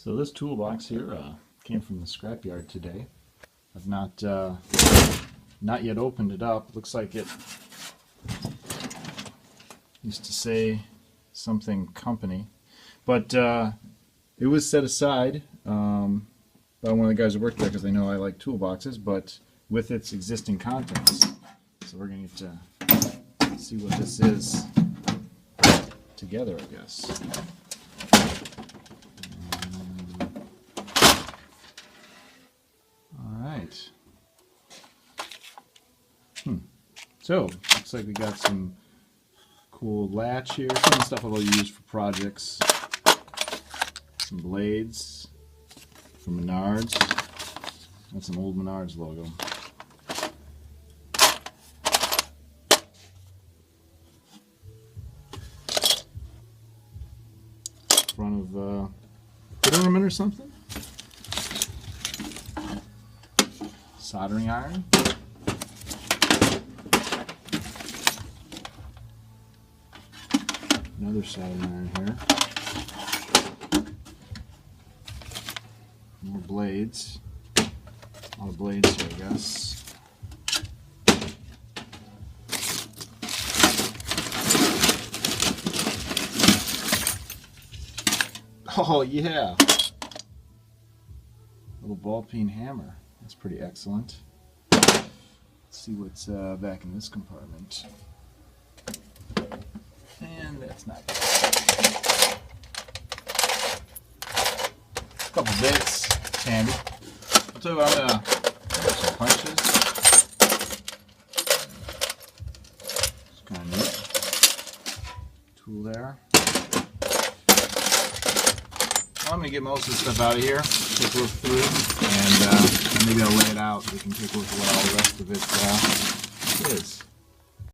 So this toolbox here came from the scrapyard today. I've not yet opened it up. Looks like it used to say something company, but it was set aside by one of the guys who worked there because they know I like toolboxes, but with its existing contents. So we're going to get to see what this is together, I guess. Alright. So, looks like we got some cool latch here, some of the stuff I'll use for projects. Some blades from Menards. That's an old Menards logo. Front of a foot ornament or something. Soldering iron. Another soldering iron here. More blades. A lot of blades here, I guess. Oh yeah! Little ball peen hammer. That's pretty excellent. Let's see what's back in this compartment. And that's not good. A couple bits. It's handy. I'll tell you what, I'm going to make some punches. It's kind of neat. Tool there. Well, I'm going to get most of the stuff out of here. Take a look through, and maybe I'll lay it out so we can take a look at what all the rest of it is.